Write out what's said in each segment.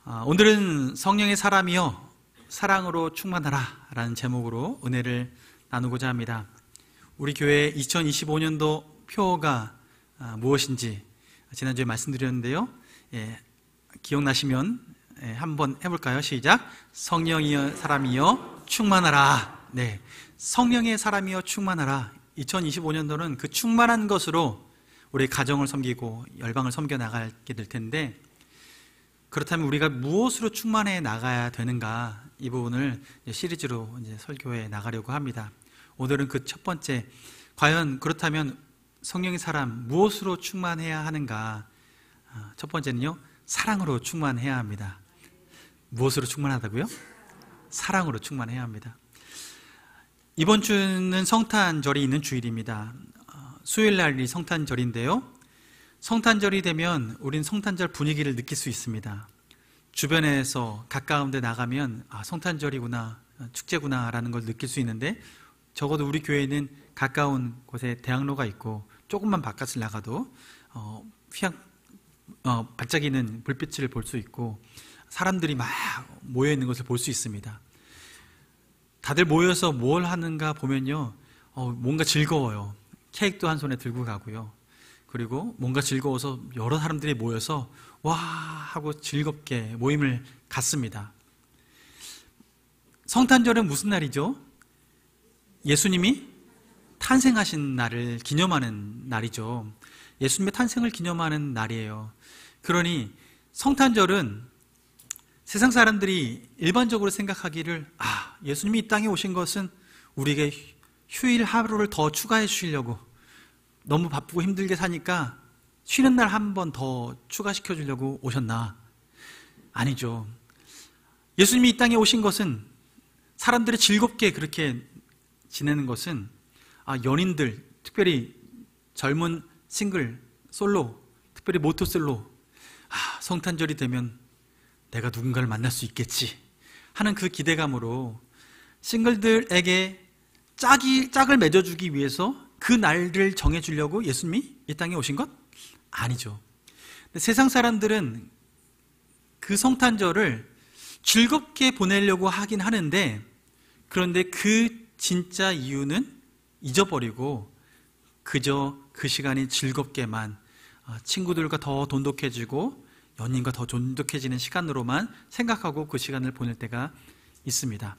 오늘은 성령의 사람이여 사랑으로 충만하라 라는 제목으로 은혜를 나누고자 합니다. 우리 교회 2025년도 표가 무엇인지 지난주에 말씀드렸는데요. 기억나시면 한번 해볼까요? 시작. 성령이여 사람이여 충만하라. 네, 성령의 사람이여 충만하라. 2025년도는 그 충만한 것으로 우리 가정을 섬기고 열방을 섬겨 나가게 될 텐데, 그렇다면 우리가 무엇으로 충만해 나가야 되는가, 이 부분을 시리즈로 이제 설교해 나가려고 합니다. 오늘은 그 첫 번째, 과연 그렇다면 성령의 사람 무엇으로 충만해야 하는가? 첫 번째는요, 사랑으로 충만해야 합니다. 무엇으로 충만하다고요? 사랑으로 충만해야 합니다. 이번 주는 성탄절이 있는 주일입니다. 수요일 날이 성탄절인데요, 성탄절이 되면 우린 성탄절 분위기를 느낄 수 있습니다. 주변에서 가까운 데 나가면 성탄절이구나, 축제구나 라는 걸 느낄 수 있는데, 적어도 우리 교회는 가까운 곳에 대학로가 있고 조금만 바깥을 나가도 반짝이는 불빛을 볼 수 있고 사람들이 막 모여 있는 것을 볼 수 있습니다. 다들 모여서 뭘 하는가 보면요, 뭔가 즐거워요. 케이크도 한 손에 들고 가고요. 그리고 뭔가 즐거워서 여러 사람들이 모여서 와 하고 즐겁게 모임을 갖습니다. 성탄절은 무슨 날이죠? 예수님이 탄생하신 날을 기념하는 날이죠. 예수님의 탄생을 기념하는 날이에요. 그러니 성탄절은 세상 사람들이 일반적으로 생각하기를, 예수님이 이 땅에 오신 것은 우리에게 휴일 하루를 더 추가해 주시려고, 너무 바쁘고 힘들게 사니까 쉬는 날 한 번 더 추가시켜 주려고 오셨나? 아니죠. 예수님이 이 땅에 오신 것은, 사람들이 즐겁게 그렇게 지내는 것은, 연인들, 특별히 젊은 싱글, 솔로, 특별히 모토솔로, 성탄절이 되면 내가 누군가를 만날 수 있겠지 하는 그 기대감으로 싱글들에게 짝을 맺어주기 위해서 그 날을 정해주려고 예수님이 이 땅에 오신 것? 아니죠. 세상 사람들은 그 성탄절을 즐겁게 보내려고 하긴 하는데, 그런데 그 진짜 이유는 잊어버리고 그저 그 시간이 즐겁게만, 친구들과 더 돈독해지고 연인과 더 돈독해지는 시간으로만 생각하고 그 시간을 보낼 때가 있습니다.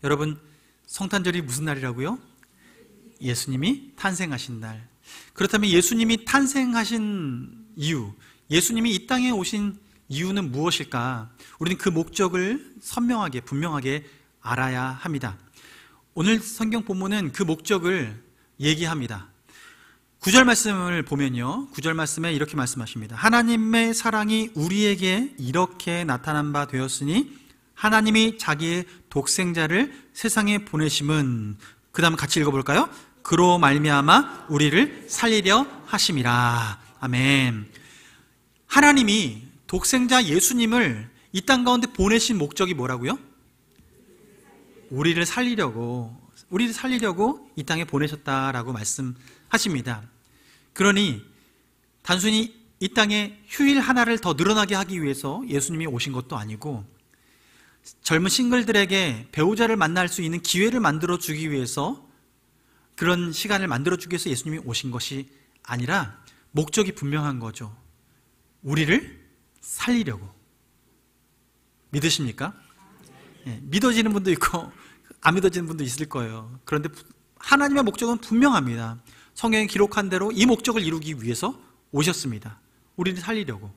여러분, 성탄절이 무슨 날이라고요? 예수님이 탄생하신 날. 그렇다면 예수님이 탄생하신 이유, 예수님이 이 땅에 오신 이유는 무엇일까? 우리는 그 목적을 선명하게, 분명하게 알아야 합니다. 오늘 성경 본문은 그 목적을 얘기합니다. 9절 말씀을 보면요, 9절 말씀에 이렇게 말씀하십니다. 하나님의 사랑이 우리에게 이렇게 나타난 바 되었으니 하나님이 자기의 독생자를 세상에 보내심은, 그 다음 같이 읽어볼까요? 그로 말미암아 우리를 살리려 하심이라. 아멘. 하나님이 독생자 예수님을 이 땅 가운데 보내신 목적이 뭐라고요? 우리를 살리려고 이 땅에 보내셨다라고 말씀하십니다. 그러니 단순히 이 땅에 휴일 하나를 더 늘어나게 하기 위해서 예수님이 오신 것도 아니고, 젊은 싱글들에게 배우자를 만날 수 있는 기회를 만들어주기 위해서, 그런 시간을 만들어주기 위해서 예수님이 오신 것이 아니라 목적이 분명한 거죠. 우리를 살리려고. 믿으십니까? 믿어지는 분도 있고 안 믿어지는 분도 있을 거예요. 그런데 하나님의 목적은 분명합니다. 성경에 기록한 대로 이 목적을 이루기 위해서 오셨습니다. 우리를 살리려고.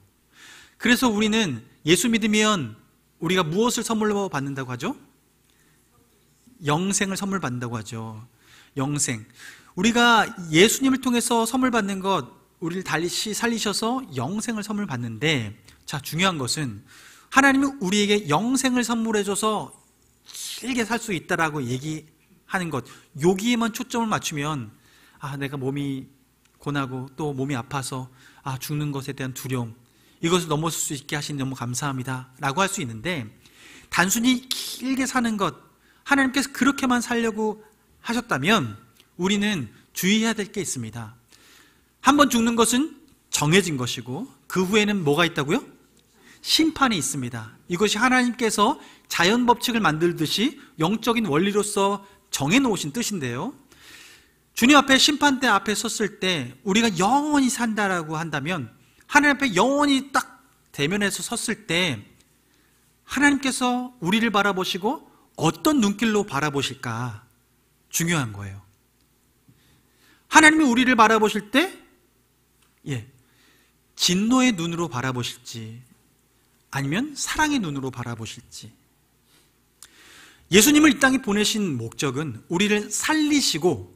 그래서 우리는 예수 믿으면 우리가 무엇을 선물로 받는다고 하죠? 영생을 선물 받는다고 하죠. 영생. 우리가 예수님을 통해서 선물 받는 것, 우리를 다시 살리셔서 영생을 선물 받는데, 자, 중요한 것은 하나님이 우리에게 영생을 선물해줘서 길게 살 수 있다라고 얘기하는 것, 여기에만 초점을 맞추면 내가 몸이 고나고 또 몸이 아파서 죽는 것에 대한 두려움, 이것을 넘어설 수 있게 하시니 너무 감사합니다 라고 할 수 있는데, 단순히 길게 사는 것, 하나님께서 그렇게만 살려고 하셨다면 우리는 주의해야 될 게 있습니다. 한 번 죽는 것은 정해진 것이고 그 후에는 뭐가 있다고요? 심판이 있습니다. 이것이 하나님께서 자연 법칙을 만들듯이 영적인 원리로서 정해놓으신 뜻인데요, 주님 앞에 심판대 앞에 섰을 때 우리가 영원히 산다라고 한다면, 하나님 앞에 영원히 딱 대면해서 섰을 때 하나님께서 우리를 바라보시고 어떤 눈길로 바라보실까 중요한 거예요. 하나님이 우리를 바라보실 때 진노의 눈으로 바라보실지 아니면 사랑의 눈으로 바라보실지. 예수님을 이 땅에 보내신 목적은 우리를 살리시고,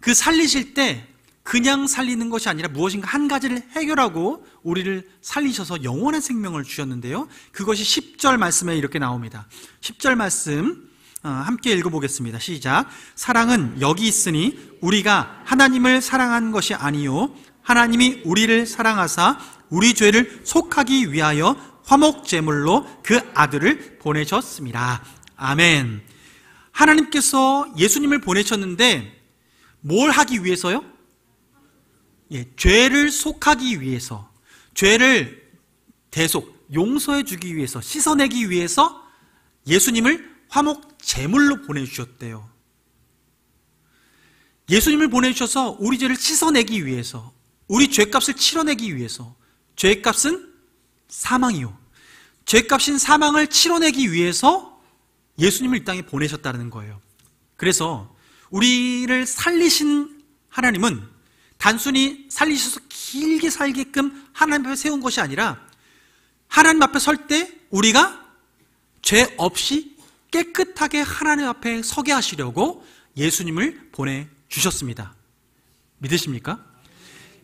그 살리실 때 그냥 살리는 것이 아니라 무엇인가 한 가지를 해결하고 우리를 살리셔서 영원한 생명을 주셨는데요, 그것이 10절 말씀에 이렇게 나옵니다. 10절 말씀 함께 읽어보겠습니다. 시작. 사랑은 여기 있으니 우리가 하나님을 사랑한 것이 아니요 하나님이 우리를 사랑하사 우리 죄를 속하기 위하여 화목제물로 그 아들을 보내셨습니다. 아멘. 하나님께서 예수님을 보내셨는데 뭘 하기 위해서요? 죄를 속하기 위해서, 죄를 대속, 용서해 주기 위해서, 씻어내기 위해서 예수님을 화목제물로 보내주셨대요. 예수님을 보내주셔서 우리 죄를 씻어내기 위해서, 우리 죄값을 치러내기 위해서. 죄값은 사망이요, 죄값인 사망을 치러내기 위해서 예수님을 이 땅에 보내셨다는 거예요. 그래서 우리를 살리신 하나님은 단순히 살리셔서 길게 살게끔 하나님 앞에 세운 것이 아니라, 하나님 앞에 설 때 우리가 죄 없이 깨끗하게 하나님 앞에 서게 하시려고 예수님을 보내주셨습니다. 믿으십니까?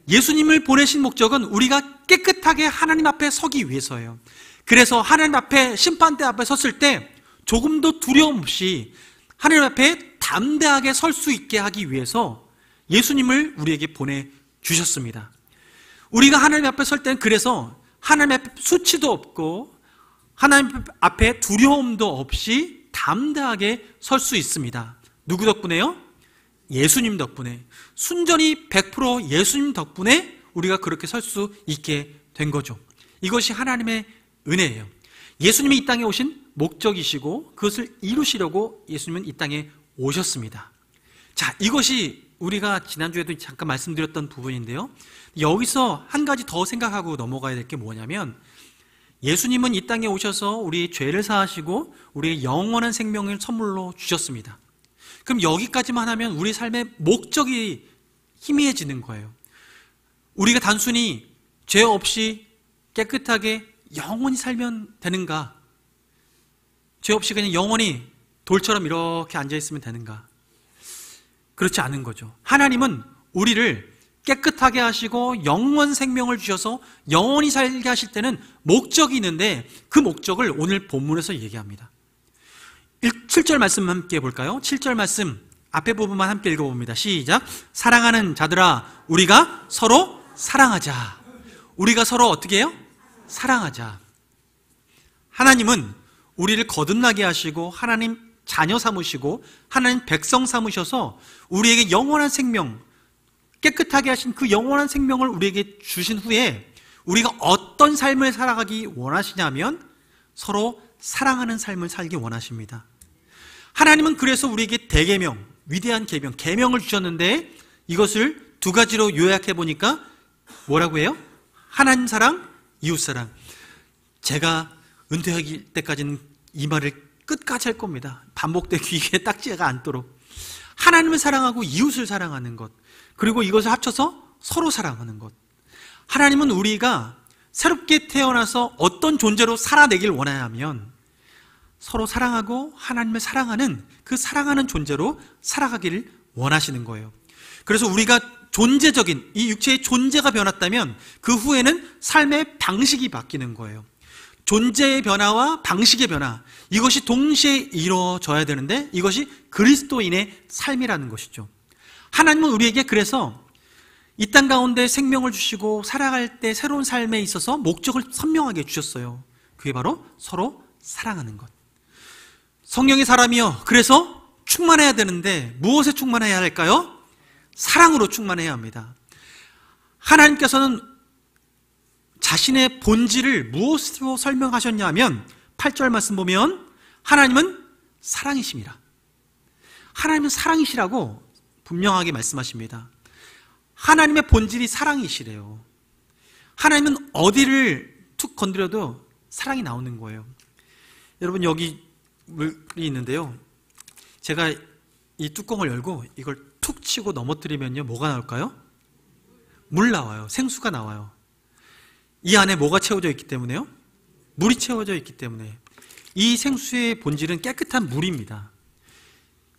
예수님을 보내신 목적은 우리가 깨끗하게 하나님 앞에 서기 위해서예요. 그래서 하나님 앞에, 심판대 앞에 섰을 때 조금도 두려움 없이 하나님 앞에 담대하게 설 수 있게 하기 위해서 예수님을 우리에게 보내주셨습니다. 우리가 하나님 앞에 설 때는 그래서 하나님 앞에 수치도 없고 하나님 앞에 두려움도 없이 담대하게 설 수 있습니다. 누구 덕분에요? 예수님 덕분에. 순전히 100% 예수님 덕분에 우리가 그렇게 설 수 있게 된 거죠. 이것이 하나님의 은혜예요. 예수님이 이 땅에 오신 목적이시고 그것을 이루시려고 예수님은 이 땅에 오셨습니다. 자, 이것이 우리가 지난주에도 잠깐 말씀드렸던 부분인데요, 여기서 한 가지 더 생각하고 넘어가야 될 게 뭐냐면, 예수님은 이 땅에 오셔서 우리의 죄를 사하시고 우리의 영원한 생명을 선물로 주셨습니다. 그럼 여기까지만 하면 우리 삶의 목적이 희미해지는 거예요. 우리가 단순히 죄 없이 깨끗하게 영원히 살면 되는가? 죄 없이 그냥 영원히 돌처럼 이렇게 앉아있으면 되는가? 그렇지 않은 거죠. 하나님은 우리를 깨끗하게 하시고 영원 생명을 주셔서 영원히 살게 하실 때는 목적이 있는데, 그 목적을 오늘 본문에서 얘기합니다. 7절 말씀 함께 볼까요? 7절 말씀 앞에 부분만 함께 읽어봅니다. 시작. 사랑하는 자들아, 우리가 서로 사랑하자. 우리가 서로 어떻게 해요? 사랑하자. 하나님은 우리를 거듭나게 하시고 하나님 자녀 삼으시고 하나님 백성 삼으셔서 우리에게 영원한 생명, 깨끗하게 하신 그 영원한 생명을 우리에게 주신 후에 우리가 어떤 삶을 살아가기 원하시냐면 서로 사랑하는 삶을 살기 원하십니다. 하나님은 그래서 우리에게 대계명, 위대한 계명을 주셨는데, 이것을 두 가지로 요약해 보니까 뭐라고 해요? 하나님 사랑, 이웃 사랑. 제가 은퇴하기 때까지는 이 말을 끝까지 할 겁니다. 반복되기 위해 딱지가 않도록. 하나님을 사랑하고 이웃을 사랑하는 것, 그리고 이것을 합쳐서 서로 사랑하는 것. 하나님은 우리가 새롭게 태어나서 어떤 존재로 살아내길 원하냐면 서로 사랑하고 하나님을 사랑하는 그 사랑하는 존재로 살아가기를 원하시는 거예요. 그래서 우리가 존재적인 이 육체의 존재가 변했다면 그 후에는 삶의 방식이 바뀌는 거예요. 존재의 변화와 방식의 변화, 이것이 동시에 이루어져야 되는데 이것이 그리스도인의 삶이라는 것이죠. 하나님은 우리에게 그래서 이 땅 가운데 생명을 주시고 살아갈 때 새로운 삶에 있어서 목적을 선명하게 주셨어요. 그게 바로 서로 사랑하는 것. 성령의 사람이요, 그래서 충만해야 되는데 무엇에 충만해야 할까요? 사랑으로 충만해야 합니다. 하나님께서는 자신의 본질을 무엇으로 설명하셨냐면 8절 말씀 보면 하나님은 사랑이십니다. 하나님은 사랑이시라고 분명하게 말씀하십니다. 하나님의 본질이 사랑이시래요. 하나님은 어디를 툭 건드려도 사랑이 나오는 거예요. 여러분, 여기 물이 있는데요, 제가 이 뚜껑을 열고 이걸 툭 치고 넘어뜨리면요, 뭐가 나올까요? 물 나와요. 생수가 나와요. 이 안에 뭐가 채워져 있기 때문에요? 물이 채워져 있기 때문에. 이 생수의 본질은 깨끗한 물입니다.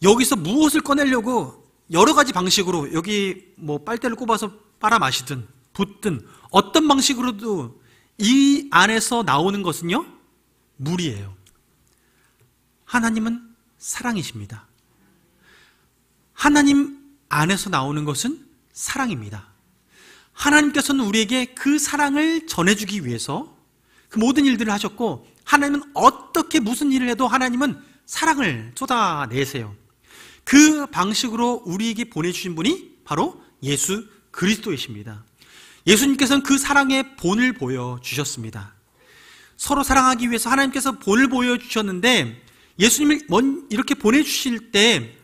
여기서 무엇을 꺼내려고 여러 가지 방식으로, 여기 뭐 빨대를 꼽아서 빨아 마시든 붓든 어떤 방식으로도 이 안에서 나오는 것은요, 물이에요. 하나님은 사랑이십니다. 하나님 안에서 나오는 것은 사랑입니다. 하나님께서는 우리에게 그 사랑을 전해주기 위해서 그 모든 일들을 하셨고, 하나님은 어떻게 무슨 일을 해도 하나님은 사랑을 쏟아내세요. 그 방식으로 우리에게 보내주신 분이 바로 예수 그리스도이십니다. 예수님께서는 그 사랑의 본을 보여주셨습니다. 서로 사랑하기 위해서 하나님께서 본을 보여주셨는데, 예수님을 이렇게 보내주실 때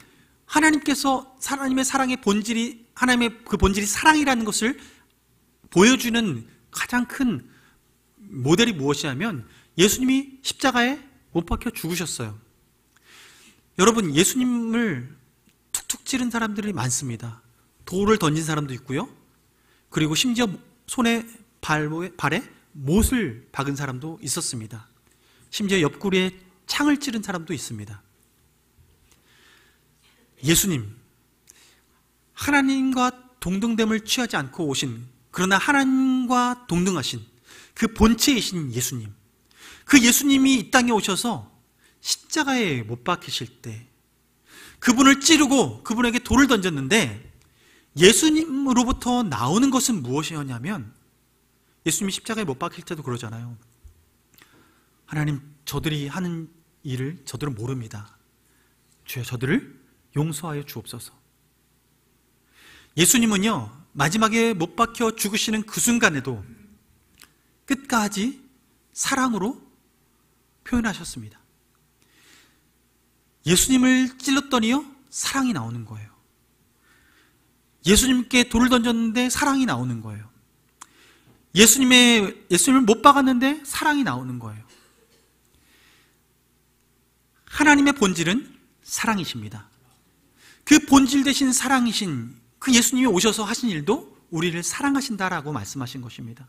하나님께서 하나님의 사랑의 본질이, 하나님의 그 본질이 사랑이라는 것을 보여주는 가장 큰 모델이 무엇이냐면 예수님이 십자가에 못 박혀 죽으셨어요. 여러분, 예수님을 툭툭 찌른 사람들이 많습니다. 돌을 던진 사람도 있고요, 그리고 심지어 손에 발에 못을 박은 사람도 있었습니다. 심지어 옆구리에 창을 찌른 사람도 있습니다. 예수님, 하나님과 동등됨을 취하지 않고 오신, 그러나 하나님과 동등하신 그 본체이신 예수님, 그 예수님이 이 땅에 오셔서 십자가에 못 박히실 때 그분을 찌르고 그분에게 돌을 던졌는데, 예수님으로부터 나오는 것은 무엇이었냐면, 예수님이 십자가에 못 박힐 때도 그러잖아요. 하나님, 저들이 하는 일을 저들은 모릅니다. 주여, 저들을 용서하여 주옵소서. 예수님은요, 마지막에 못 박혀 죽으시는 그 순간에도 끝까지 사랑으로 표현하셨습니다. 예수님을 찔렀더니요, 사랑이 나오는 거예요. 예수님께 돌을 던졌는데 사랑이 나오는 거예요. 예수님을 못 박았는데 사랑이 나오는 거예요. 하나님의 본질은 사랑이십니다. 그 본질 대신 사랑이신 그 예수님이 오셔서 하신 일도 우리를 사랑하신다라고 말씀하신 것입니다.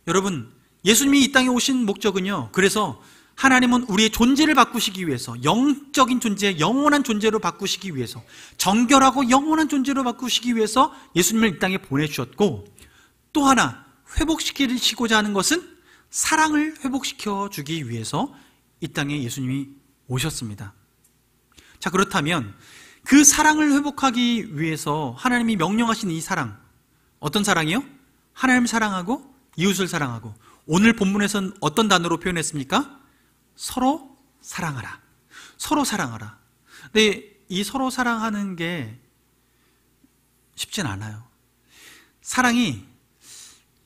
여러분, 예수님이 이 땅에 오신 목적은요, 그래서 하나님은 우리의 존재를 바꾸시기 위해서, 영적인 존재, 영원한 존재로 바꾸시기 위해서, 정결하고 영원한 존재로 바꾸시기 위해서 예수님을 이 땅에 보내주셨고, 또 하나 회복시키시고자 하는 것은 사랑을 회복시켜 주기 위해서 이 땅에 예수님이 오셨습니다. 자, 그렇다면 그 사랑을 회복하기 위해서 하나님이 명령하신 이 사랑, 어떤 사랑이요? 하나님을 사랑하고 이웃을 사랑하고, 오늘 본문에서는 어떤 단어로 표현했습니까? 서로 사랑하라. 서로 사랑하라. 근데 이 서로 사랑하는 게 쉽진 않아요. 사랑이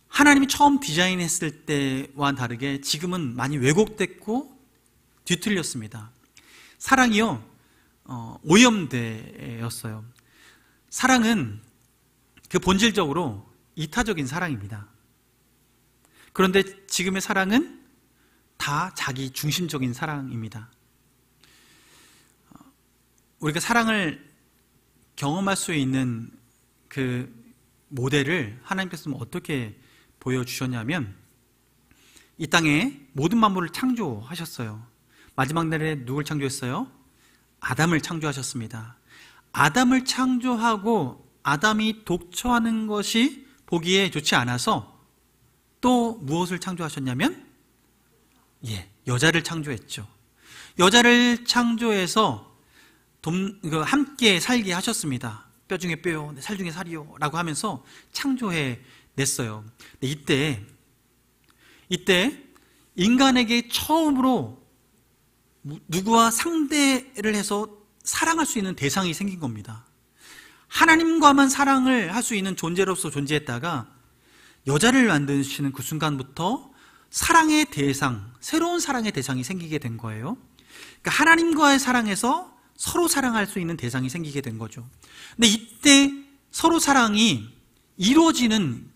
하나님이 처음 디자인했을 때와는 다르게 지금은 많이 왜곡됐고 뒤틀렸습니다. 사랑이요, 오염되었어요. 사랑은 그 본질적으로 이타적인 사랑입니다. 그런데 지금의 사랑은 다 자기 중심적인 사랑입니다. 우리가 사랑을 경험할 수 있는 그 모델을 하나님께서 어떻게 보여주셨냐면, 이 땅에 모든 만물을 창조하셨어요. 마지막 날에 누굴 창조했어요? 아담을 창조하셨습니다. 아담을 창조하고 아담이 독처하는 것이 보기에 좋지 않아서 또 무엇을 창조하셨냐면, 여자를 창조했죠. 여자를 창조해서 함께 살게 하셨습니다. 뼈 중에 뼈요, 살 중에 살이요 라고 하면서 창조해 냈어요. 이때 인간에게 처음으로 누구와 상대를 해서 사랑할 수 있는 대상이 생긴 겁니다. 하나님과만 사랑을 할 수 있는 존재로서 존재했다가 여자를 만드시는 그 순간부터 사랑의 대상, 새로운 사랑의 대상이 생기게 된 거예요. 그러니까 하나님과의 사랑에서 서로 사랑할 수 있는 대상이 생기게 된 거죠. 근데 이때 서로 사랑이 이루어지는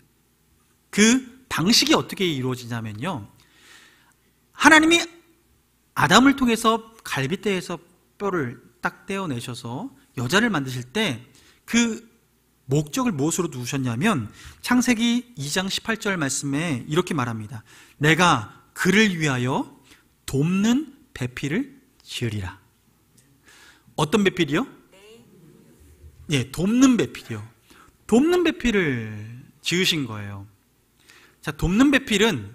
그 방식이 어떻게 이루어지냐면요, 하나님이 아담을 통해서 갈빗대에서 뼈를 딱 떼어내셔서 여자를 만드실 때 그 목적을 무엇으로 두셨냐면 창세기 2장 18절 말씀에 이렇게 말합니다. 내가 그를 위하여 돕는 배필을 지으리라. 어떤 배필이요? 예, 돕는 배필이요. 돕는 배필을 지으신 거예요. 자, 돕는 배필은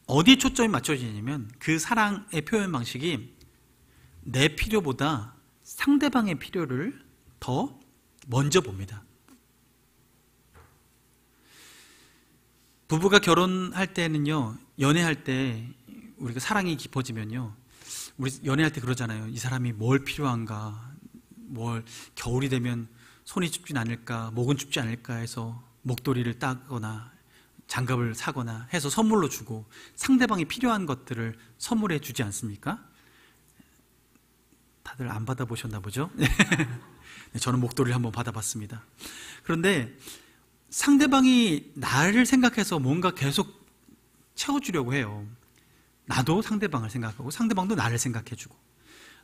어디에 초점이 맞춰지냐면 그 사랑의 표현 방식이 내 필요보다 상대방의 필요를 더 먼저 봅니다. 부부가 결혼할 때는요, 연애할 때 우리가 사랑이 깊어지면요, 우리 연애할 때 그러잖아요. 이 사람이 뭘 필요한가, 겨울이 되면 손이 춥진 않을까, 목은 춥지 않을까 해서 목도리를 따거나 장갑을 사거나 해서 선물로 주고 상대방이 필요한 것들을 선물해 주지 않습니까? 다들 안 받아보셨나 보죠? 저는 목도리를 한번 받아봤습니다. 그런데 상대방이 나를 생각해서 뭔가 계속 채워주려고 해요. 나도 상대방을 생각하고 상대방도 나를 생각해주고,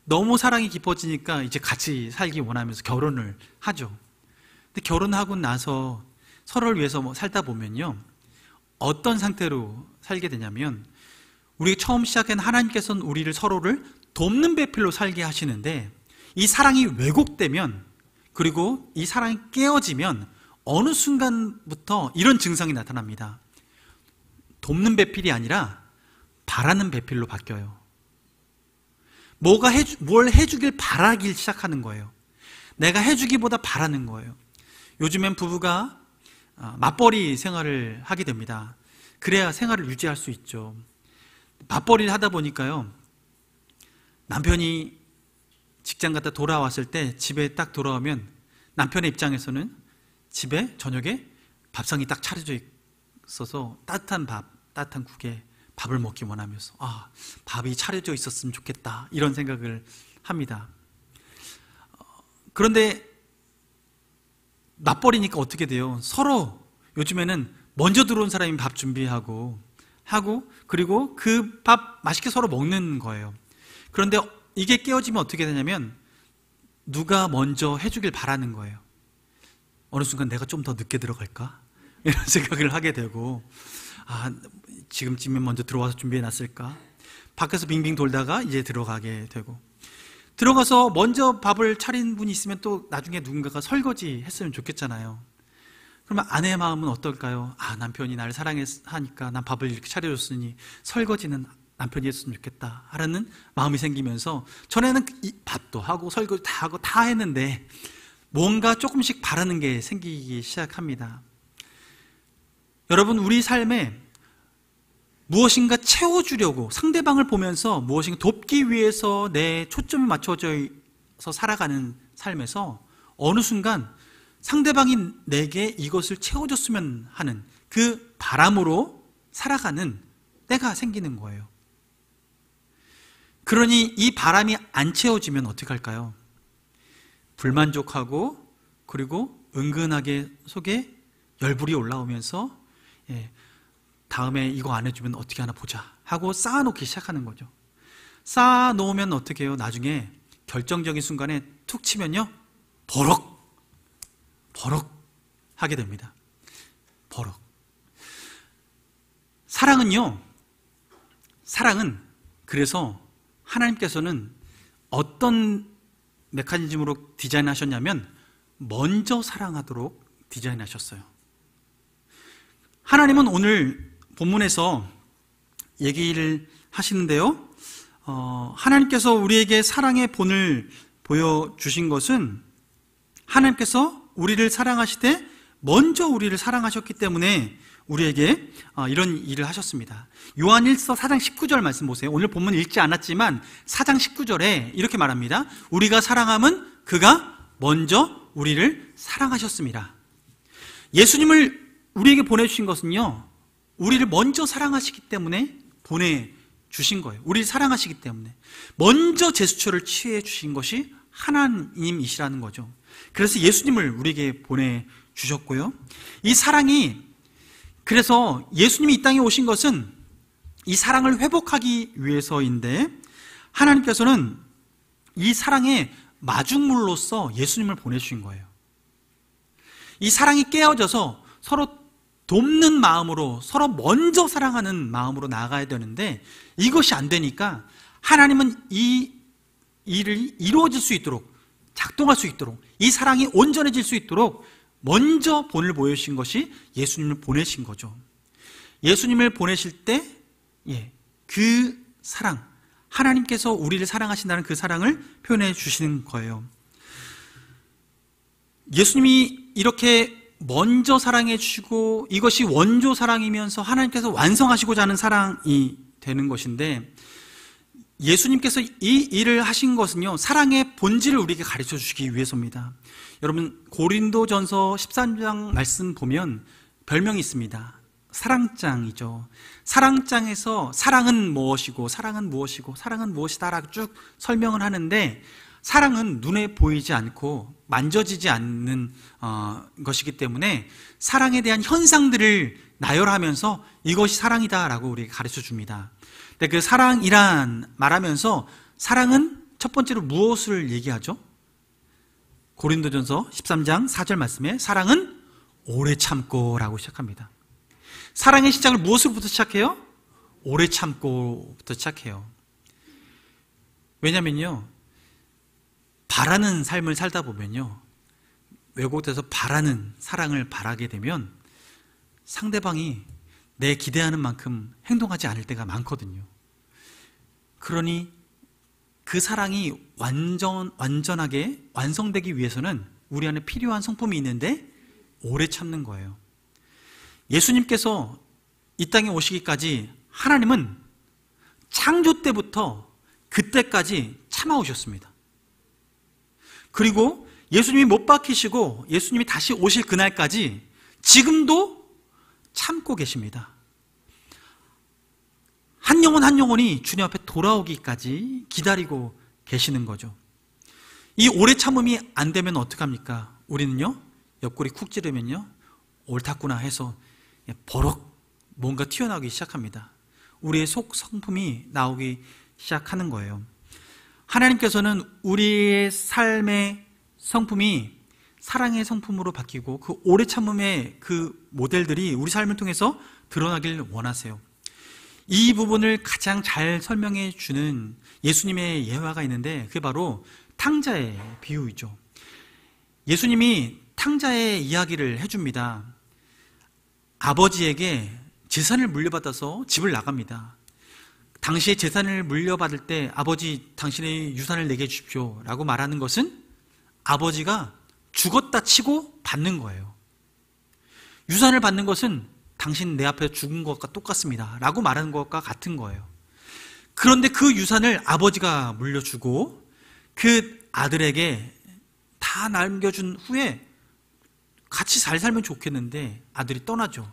너무 사랑이 깊어지니까 이제 같이 살기 원하면서 결혼을 하죠. 근데 결혼하고 나서 서로를 위해서 살다 보면요, 어떤 상태로 살게 되냐면, 우리가 처음 시작한 하나님께서는 우리를 서로를 돕는 배필로 살게 하시는데, 이 사랑이 왜곡되면, 그리고 이 사랑이 깨어지면 어느 순간부터 이런 증상이 나타납니다. 돕는 배필이 아니라 바라는 배필로 바뀌어요. 뭘 해주길 바라기 시작하는 거예요. 내가 해주기보다 바라는 거예요. 요즘엔 부부가 맞벌이 생활을 하게 됩니다. 그래야 생활을 유지할 수 있죠. 맞벌이를 하다 보니까요, 남편이 직장 갔다 돌아왔을 때 집에 딱 돌아오면 남편의 입장에서는 집에 저녁에 밥상이 딱 차려져 있어서 따뜻한 밥, 따뜻한 국에 밥을 먹기 원하면서 밥이 차려져 있었으면 좋겠다, 이런 생각을 합니다. 그런데 맞벌이니까 어떻게 돼요? 서로 요즘에는 먼저 들어온 사람이 밥 준비하고 그리고 그 밥 맛있게 서로 먹는 거예요. 그런데 이게 깨어지면 어떻게 되냐면 누가 먼저 해주길 바라는 거예요. 어느 순간 내가 좀 더 늦게 들어갈까? 이런 생각을 하게 되고, 지금쯤엔 먼저 들어와서 준비해놨을까? 밖에서 빙빙 돌다가 이제 들어가게 되고, 들어가서 먼저 밥을 차린 분이 있으면 또 나중에 누군가가 설거지 했으면 좋겠잖아요. 그러면 아내의 마음은 어떨까요? 남편이 나를 사랑하니까 난 밥을 이렇게 차려줬으니 설거지는 남편이 했으면 좋겠다 하는 마음이 생기면서, 전에는 밥도 하고 설거지 다 하고 다 했는데 뭔가 조금씩 바라는 게 생기기 시작합니다. 여러분, 우리 삶에 무엇인가 채워주려고 상대방을 보면서 무엇인가 돕기 위해서 내 초점이 맞춰져서 살아가는 삶에서 어느 순간 상대방이 내게 이것을 채워줬으면 하는 그 바람으로 살아가는 때가 생기는 거예요. 그러니 이 바람이 안 채워지면 어떻게 할까요? 불만족하고, 그리고 은근하게 속에 열불이 올라오면서 다음에 이거 안 해주면 어떻게 하나 보자 하고 쌓아놓기 시작하는 거죠. 쌓아놓으면 어떻게 해요? 나중에 결정적인 순간에 툭 치면요, 버럭 하게 됩니다. 버럭. 사랑은 그래서 하나님께서는 어떤 메커니즘으로 디자인하셨냐면 먼저 사랑하도록 디자인하셨어요. 하나님은 오늘 본문에서 얘기를 하시는데요, 하나님께서 우리에게 사랑의 본을 보여주신 것은 하나님께서 우리를 사랑하시되 먼저 우리를 사랑하셨기 때문에 우리에게 이런 일을 하셨습니다. 요한 1서 4장 19절 말씀 보세요. 오늘 본문 읽지 않았지만 4장 19절에 이렇게 말합니다. 우리가 사랑함은 그가 먼저 우리를 사랑하셨습니다. 예수님을 우리에게 보내주신 것은요, 우리를 먼저 사랑하시기 때문에 보내주신 거예요. 우리를 사랑하시기 때문에 먼저 제스처를 취해 주신 것이 하나님이시라는 거죠. 그래서 예수님을 우리에게 보내주셨고요. 이 사랑이, 그래서 예수님이 이 땅에 오신 것은 이 사랑을 회복하기 위해서인데, 하나님께서는 이 사랑의 마중물로서 예수님을 보내주신 거예요. 이 사랑이 깨어져서 서로 돕는 마음으로, 서로 먼저 사랑하는 마음으로 나아가야 되는데, 이것이 안 되니까 하나님은 이 일이 이루어질 수 있도록, 작동할 수 있도록, 이 사랑이 온전해질 수 있도록 먼저 본을 보여주신 것이 예수님을 보내신 거죠. 예수님을 보내실 때 그 사랑, 하나님께서 우리를 사랑하신다는 그 사랑을 표현해 주시는 거예요. 예수님이 이렇게 먼저 사랑해 주시고, 이것이 원조 사랑이면서 하나님께서 완성하시고자 하는 사랑이 되는 것인데, 예수님께서 이 일을 하신 것은요, 사랑의 본질을 우리에게 가르쳐 주시기 위해서입니다. 여러분, 고린도전서 13장 말씀 보면 별명이 있습니다. 사랑장이죠. 사랑장에서 사랑은 무엇이고, 사랑은 무엇이고, 사랑은 무엇이다라고 쭉 설명을 하는데, 사랑은 눈에 보이지 않고 만져지지 않는 것이기 때문에 사랑에 대한 현상들을 나열하면서 이것이 사랑이다라고 우리에게 가르쳐 줍니다. 근데 그 사랑이란 말하면서, 사랑은 첫 번째로 무엇을 얘기하죠? 고린도전서 13장 4절 말씀에 사랑은 오래 참고라고 시작합니다. 사랑의 시작을 무엇으로부터 시작해요? 오래 참고부터 시작해요. 왜냐면요, 바라는 삶을 살다 보면요, 외국에서 바라는 사랑을 바라게 되면 상대방이 내 기대하는 만큼 행동하지 않을 때가 많거든요. 그러니 그 사랑이 완전하게 완성되기 위해서는 우리 안에 필요한 성품이 있는데 오래 참는 거예요. 예수님께서 이 땅에 오시기까지 하나님은 창조 때부터 그때까지 참아오셨습니다. 그리고 예수님이 못 박히시고 예수님이 다시 오실 그날까지 지금도 참고 계십니다. 한 영혼 한 영혼이 주님 앞에 돌아오기까지 기다리고 계시는 거죠. 이 오래 참음이 안 되면 어떡합니까? 우리는요, 옆구리 쿡 찌르면요, 옳았구나 해서 버럭 뭔가 튀어나오기 시작합니다. 우리의 속 성품이 나오기 시작하는 거예요. 하나님께서는 우리의 삶의 성품이 사랑의 성품으로 바뀌고, 그 오래 참음의 그 모델들이 우리 삶을 통해서 드러나길 원하세요. 이 부분을 가장 잘 설명해 주는 예수님의 예화가 있는데, 그게 바로 탕자의 비유이죠. 예수님이 탕자의 이야기를 해줍니다. 아버지에게 재산을 물려받아서 집을 나갑니다. 당시에 재산을 물려받을 때 아버지, 당신의 유산을 내게 주십시오 라고 말하는 것은 아버지가 죽었다 치고 받는 거예요. 유산을 받는 것은 당신 내 앞에 죽은 것과 똑같습니다 라고 말하는 것과 같은 거예요. 그런데 그 유산을 아버지가 물려주고 그 아들에게 다 남겨준 후에 같이 잘 살면 좋겠는데 아들이 떠나죠.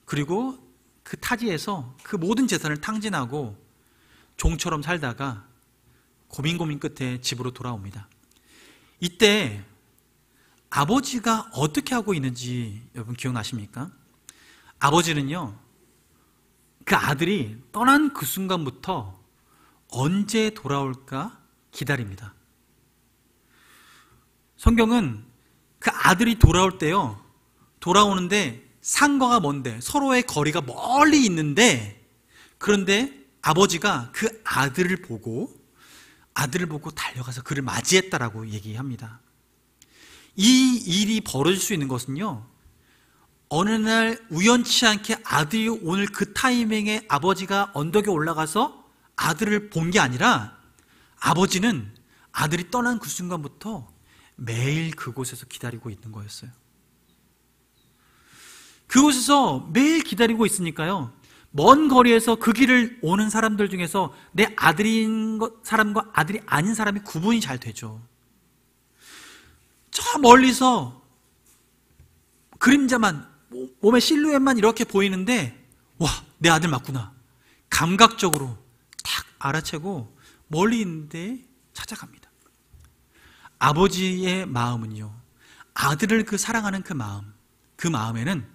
그리고 그 타지에서 그 모든 재산을 탕진하고 종처럼 살다가 고민 끝에 집으로 돌아옵니다. 이때 아버지가 어떻게 하고 있는지 여러분 기억나십니까? 아버지는요, 그 아들이 떠난 그 순간부터 언제 돌아올까 기다립니다. 성경은 그 아들이 돌아올 때요, 돌아오는데 상과가 먼데 서로의 거리가 멀리 있는데, 그런데 아버지가 그 아들을 보고 달려가서 그를 맞이했다라고 얘기합니다. 이 일이 벌어질 수 있는 것은요, 어느 날 우연치 않게 아들이 오늘 그 타이밍에 아버지가 언덕에 올라가서 아들을 본 게 아니라, 아버지는 아들이 떠난 그 순간부터 매일 그곳에서 기다리고 있는 거였어요. 그곳에서 매일 기다리고 있으니까요, 먼 거리에서 그 길을 오는 사람들 중에서 내 아들인 사람과 아들이 아닌 사람이 구분이 잘 되죠. 저 멀리서 그림자만 몸의 실루엣만 이렇게 보이는데 와, 내 아들 맞구나. 감각적으로 딱 알아채고 멀리 있는데 찾아갑니다. 아버지의 마음은요, 아들을 사랑하는 그 마음에는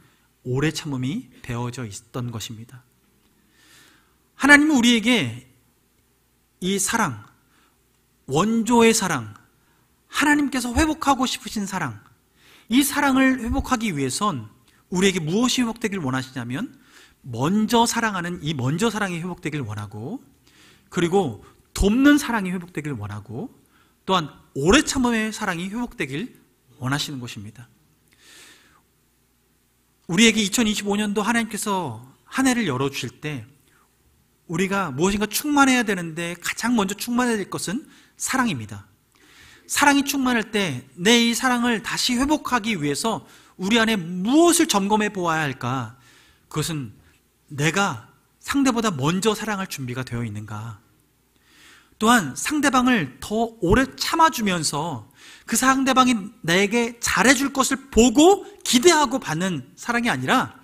오래 참음이 배어져 있었던 것입니다. 하나님은 우리에게 이 사랑, 원조의 사랑, 하나님께서 회복하고 싶으신 사랑, 이 사랑을 회복하기 위해선 우리에게 무엇이 회복되길 원하시냐면 먼저 사랑하는 이 먼저 사랑이 회복되길 원하고, 그리고 돕는 사랑이 회복되길 원하고, 또한 오래 참음의 사랑이 회복되길 원하시는 것입니다. 우리에게 2025년도 하나님께서 한 해를 열어주실 때 우리가 무엇인가 충만해야 되는데 가장 먼저 충만해야 될 것은 사랑입니다. 사랑이 충만할 때 내 이 사랑을 다시 회복하기 위해서 우리 안에 무엇을 점검해 보아야 할까? 그것은 내가 상대보다 먼저 사랑할 준비가 되어 있는가? 또한 상대방을 더 오래 참아주면서 그 상대방이 내게 잘해줄 것을 보고 기대하고 받는 사랑이 아니라,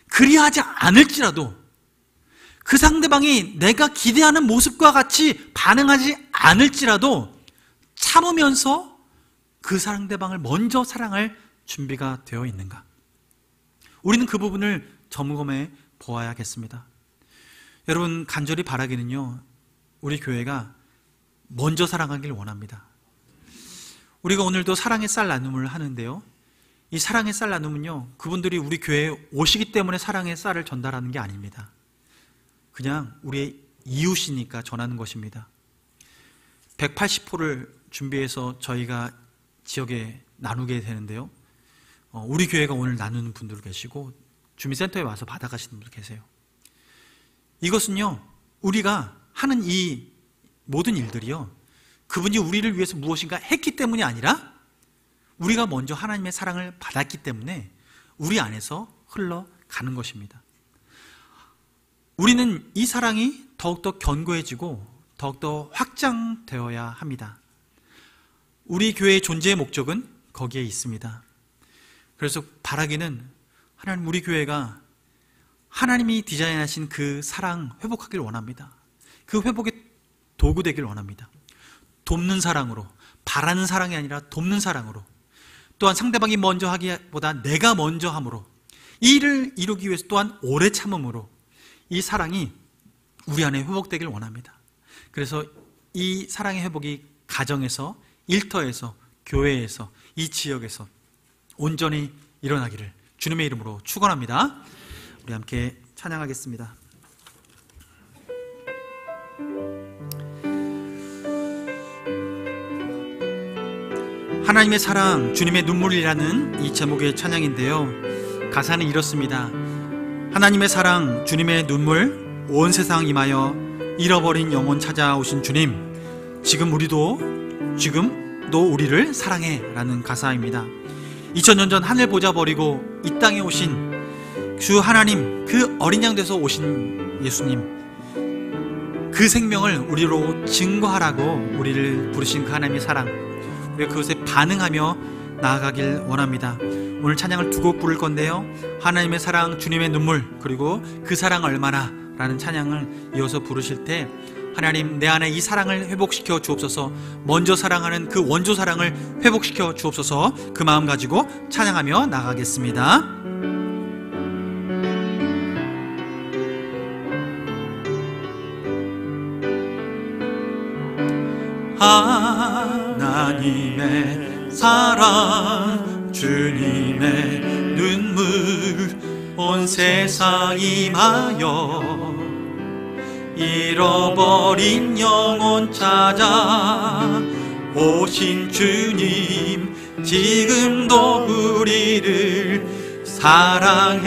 그리하지 않을지라도 그 상대방이 내가 기대하는 모습과 같이 반응하지 않을지라도 참으면서 그 상대방을 먼저 사랑할 준비가 되어 있는가? 우리는 그 부분을 점검해 보아야겠습니다. 여러분, 간절히 바라기는요, 우리 교회가 먼저 사랑하길 원합니다. 우리가 오늘도 사랑의 쌀 나눔을 하는데요, 이 사랑의 쌀 나눔은요, 그분들이 우리 교회에 오시기 때문에 사랑의 쌀을 전달하는 게 아닙니다. 그냥 우리의 이웃이니까 전하는 것입니다. 180포를 준비해서 저희가 지역에 나누게 되는데요, 우리 교회가 오늘 나누는 분들 계시고 주민센터에 와서 받아가시는 분들 계세요. 이것은요, 우리가 하는 이 모든 일들이요, 그분이 우리를 위해서 무엇인가 했기 때문이 아니라 우리가 먼저 하나님의 사랑을 받았기 때문에 우리 안에서 흘러가는 것입니다. 우리는 이 사랑이 더욱더 견고해지고 더욱더 확장되어야 합니다. 우리 교회의 존재의 목적은 거기에 있습니다. 그래서 바라기는 하나님, 우리 교회가 하나님이 디자인하신 그 사랑 회복하길 원합니다. 그 회복의 도구 되길 원합니다. 돕는 사랑으로, 바라는 사랑이 아니라 돕는 사랑으로, 또한 상대방이 먼저 하기보다 내가 먼저 함으로, 이 일을 이루기 위해서 또한 오래 참음으로 이 사랑이 우리 안에 회복되길 원합니다. 그래서 이 사랑의 회복이 가정에서, 일터에서, 교회에서, 이 지역에서 온전히 일어나기를 주님의 이름으로 축원합니다. 우리 함께 찬양하겠습니다. 하나님의 사랑, 주님의 눈물이라는 이 제목의 찬양인데요, 가사는 이렇습니다. 하나님의 사랑, 주님의 눈물, 온 세상 임하여 잃어버린 영혼 찾아오신 주님, 지금도 우리를 사랑해 라는 가사입니다. 2000년 전 하늘 보좌 버리고 이 땅에 오신 주 하나님, 그 어린 양 돼서 오신 예수님, 그 생명을 우리로 증거하라고 우리를 부르신 그 하나님의 사랑, 우리가 그것에 반응하며 나아가길 원합니다. 오늘 찬양을 두 곡 부를 건데요, 하나님의 사랑, 주님의 눈물, 그리고 그 사랑 얼마나 라는 찬양을 이어서 부르실 때, 하나님, 내 안에 이 사랑을 회복시켜 주옵소서, 먼저 사랑하는 그 원조 사랑을 회복시켜 주옵소서, 그 마음 가지고 찬양하며 나가겠습니다. 하나님의 사랑, 주님의 눈물, 온 세상 임하여 잃어버린 영혼 찾아 오신 주님, 지금도 우리를 사랑해.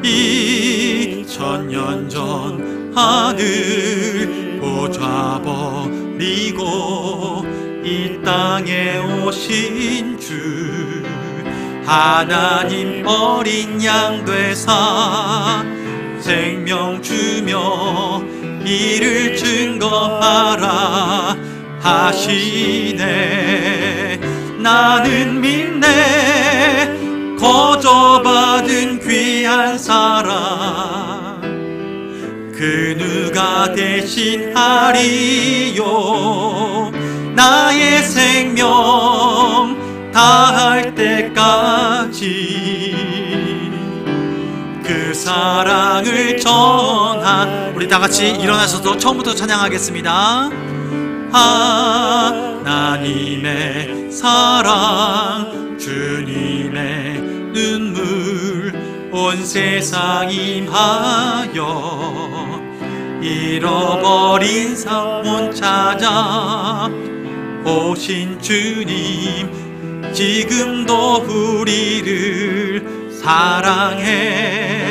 2000년 전 하늘 보좌 버리고 이 땅에 오신 주 하나님, 어린 양 되사 생명 주며 이를 증거하라 하시네. 나는 믿네, 거저 받은 귀한 사랑 그 누가 대신하리요. 나의 생명 다할 때까지 그 사랑을 우리 다 같이 일어나셔서 처음부터 찬양하겠습니다. 하나님의 사랑 주님의 눈물 온 세상 임하여 잃어버린 사람 찾아 오신 주님 지금도 우리를 사랑해.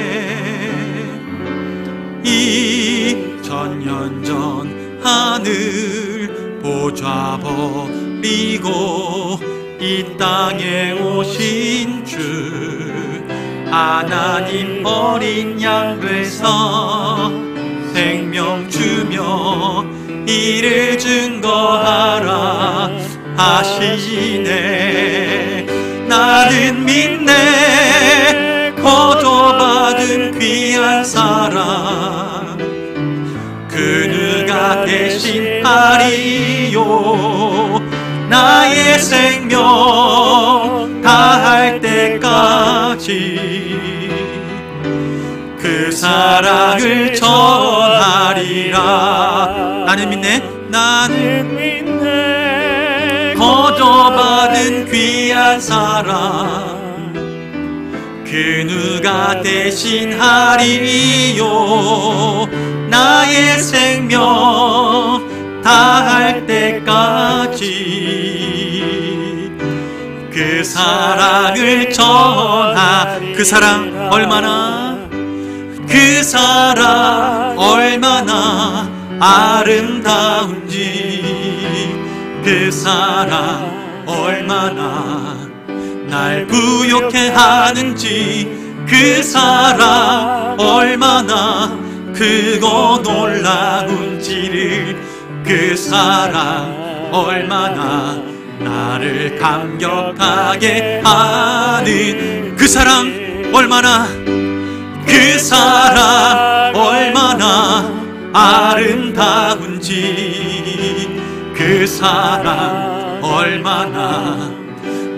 2000년 전 하늘 보좌 버리고 이 땅에 오신 주 하나님 어린 양 돼서 생명 주며 이를 증거하라 하시네. 나는 믿네 거저 받은 귀한 사랑 그 누가 대신하리요. 나의 생명 다할 때까지 그 사랑을 전하리라. 나는 믿네 거저 받은 귀한 사랑 그 누가 대신하리요. 나의 생명 다할 때까지 그 사랑을 그 사랑 얼마나 아름다운지 그 사랑 얼마나 날 부욕해 하는지 그 사랑 얼마나 크고 놀라운지를 그 사랑 얼마나 나를 감격하게 하는 그 사랑 얼마나 아름다운지 그 사랑 얼마나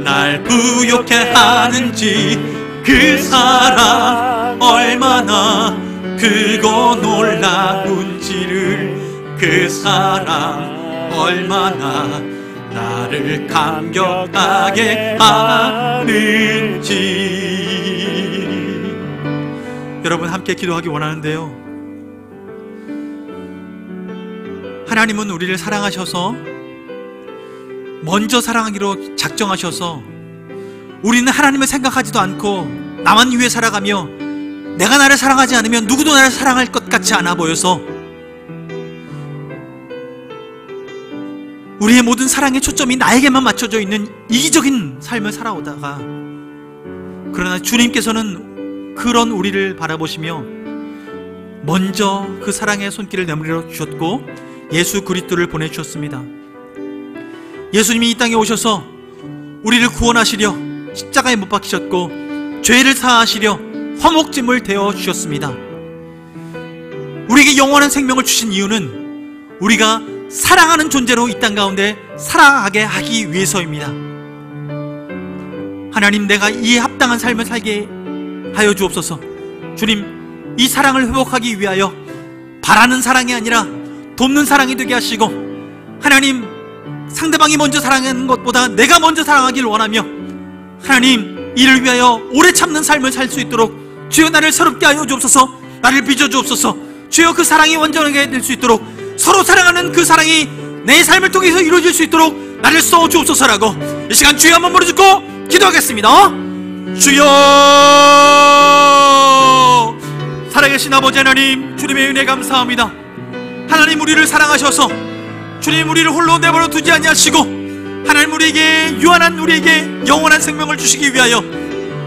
날 부욕해 하는지 그 사랑 얼마나 크고 놀라운지를 그 사랑 얼마나 나를 감격하게 하는지. 여러분 함께 기도하기 원하는데요, 하나님은 우리를 사랑하셔서 먼저 사랑하기로 작정하셔서 우리는 하나님을 생각하지도 않고 나만 위해 살아가며 내가 나를 사랑하지 않으면 누구도 나를 사랑할 것 같지 않아 보여서 우리의 모든 사랑의 초점이 나에게만 맞춰져 있는 이기적인 삶을 살아오다가, 그러나 주님께서는 그런 우리를 바라보시며 먼저 그 사랑의 손길을 내밀어 주셨고 예수 그리스도를 보내주셨습니다. 예수님이 이 땅에 오셔서 우리를 구원하시려 십자가에 못 박히셨고 죄를 사하시려 화목제물 되어 주셨습니다. 우리에게 영원한 생명을 주신 이유는 우리가 사랑하는 존재로 이 땅 가운데 살아가게 하기 위해서입니다. 하나님, 내가 이에 합당한 삶을 살게 하여 주옵소서. 주님, 이 사랑을 회복하기 위하여 바라는 사랑이 아니라 돕는 사랑이 되게 하시고, 하나님, 상대방이 먼저 사랑하는 것보다 내가 먼저 사랑하길 원하며, 하나님, 이를 위하여 오래 참는 삶을 살 수 있도록 주여 나를 새롭게 하여 주옵소서. 나를 빚어 주옵소서. 주여 그 사랑이 완전하게 될 수 있도록, 서로 사랑하는 그 사랑이 내 삶을 통해서 이루어질 수 있도록 나를 써 주옵소서라고 이 시간 주여 한번 부르 듣고 기도하겠습니다. 주여, 살아계신 아버지 하나님, 주님의 은혜 감사합니다. 하나님, 우리를 사랑하셔서 주님 우리를 홀로 내버려 두지 아니하시고 하나님 우리에게 유한한, 우리에게 영원한 생명을 주시기 위하여,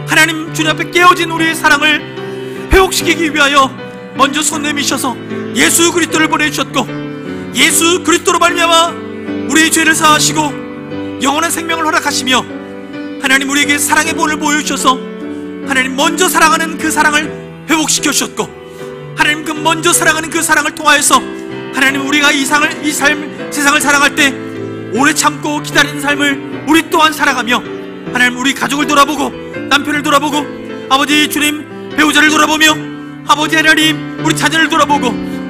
하나님 주님 앞에 깨어진 우리의 사랑을 회복시키기 위하여 먼저 손 내미셔서 예수 그리스도를 보내주셨고, 예수 그리스도로 말미암아 우리의 죄를 사하시고 영원한 생명을 허락하시며, 하나님 우리에게 사랑의 본을 보여주셔서 하나님 먼저 사랑하는 그 사랑을 회복시켜 주셨고, 하나님 그 먼저 사랑하는 그 사랑을 통하여서 하나님 우리가 세상을 사랑할 때 오래 참고 기다리는 삶을 우리 또한 살아가며, 하나님 우리 가족을 돌아보고 남편을 돌아보고 아버지 주님 배우자를 돌아보며, 아버지 하나님 우리 자녀를 돌아보고,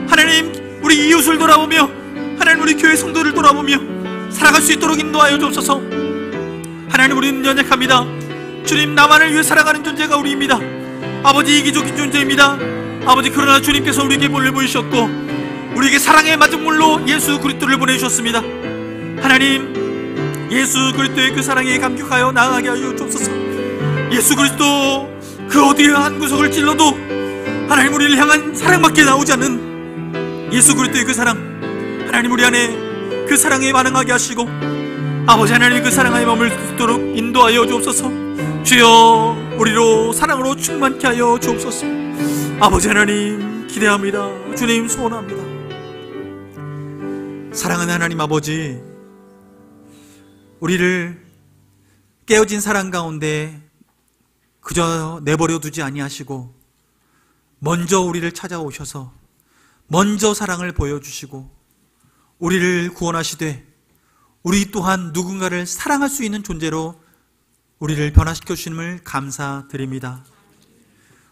하나님 우리 이웃을 돌아보며, 하나님 우리 교회 성도를 돌아보며 살아갈 수 있도록 인도하여 주옵소서. 하나님 우리는 연약합니다. 주님 나만을 위해 살아가는 존재가 우리입니다. 아버지 이기적인 존재입니다. 아버지 그러나 주님께서 우리에게 볼을 보이셨고 우리에게 사랑의 마중물로 예수 그리스도를 보내주셨습니다. 하나님 예수 그리스도의 그 사랑에 감격하여 나아가게 하여 주옵소서. 예수 그리스도 그 어디에 한 구석을 찔러도 하나님 우리를 향한 사랑밖에 나오지 않는 예수 그리스도의 그 사랑, 하나님 우리 안에 그 사랑에 반응하게 하시고 아버지 하나님 그 사랑에 머물 수 있도록 인도하여 주옵소서. 주여 우리로 사랑으로 충만케 하여 주옵소서. 아버지 하나님 기대합니다. 주님 소원합니다. 사랑하는 하나님 아버지, 우리를 깨어진 사랑 가운데 그저 내버려 두지 아니하시고 먼저 우리를 찾아오셔서 먼저 사랑을 보여주시고 우리를 구원하시되 우리 또한 누군가를 사랑할 수 있는 존재로 우리를 변화시켜 주심을 감사드립니다.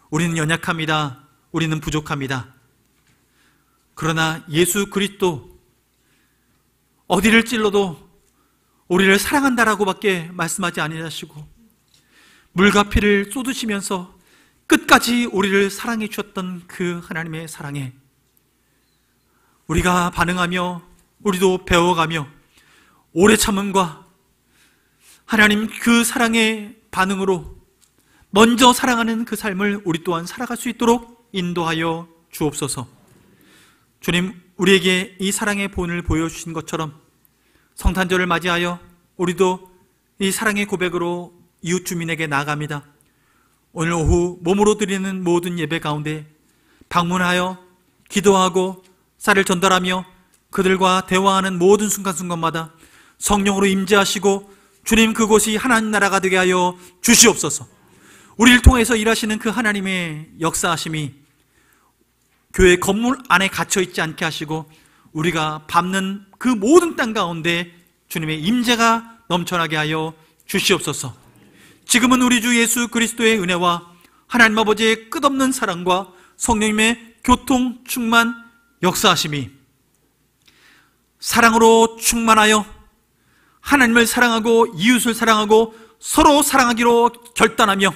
우리는 연약합니다. 우리는 부족합니다. 그러나 예수 그리스도 어디를 찔러도 우리를 사랑한다라고 밖에 말씀하지 아니하시고 물과 피를 쏟으시면서 끝까지 우리를 사랑해 주셨던 그 하나님의 사랑에 우리가 반응하며 우리도 배워가며 오래 참음과 하나님 그 사랑의 반응으로 먼저 사랑하는 그 삶을 우리 또한 살아갈 수 있도록 인도하여 주옵소서. 주님, 우리에게 이 사랑의 본을 보여주신 것처럼 성탄절을 맞이하여 우리도 이 사랑의 고백으로 이웃 주민에게 나아갑니다. 오늘 오후 몸으로 드리는 모든 예배 가운데 방문하여 기도하고 쌀을 전달하며 그들과 대화하는 모든 순간순간마다 성령으로 임재하시고 주님 그곳이 하나님 나라가 되게 하여 주시옵소서. 우리를 통해서 일하시는 그 하나님의 역사하심이 교회 건물 안에 갇혀있지 않게 하시고 우리가 밟는 그 모든 땅 가운데 주님의 임재가 넘쳐나게 하여 주시옵소서. 지금은 우리 주 예수 그리스도의 은혜와 하나님 아버지의 끝없는 사랑과 성령님의 교통 충만 역사하심이 사랑으로 충만하여 하나님을 사랑하고 이웃을 사랑하고 서로 사랑하기로 결단하며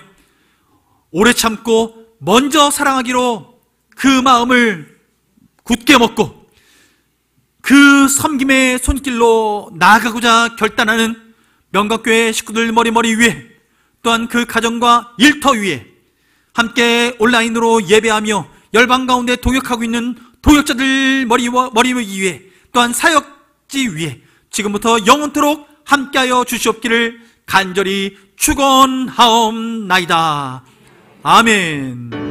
오래 참고 먼저 사랑하기로 그 마음을 굳게 먹고 그 섬김의 손길로 나아가고자 결단하는 명각교회 식구들 머리 위에 또한 그 가정과 일터 위에 함께 온라인으로 예배하며 열방 가운데 동역하고 있는 동역자들 머리 위에 또한 사역지 위에 지금부터 영원토록 함께하여 주시옵기를 간절히 축원하옵나이다. 아멘.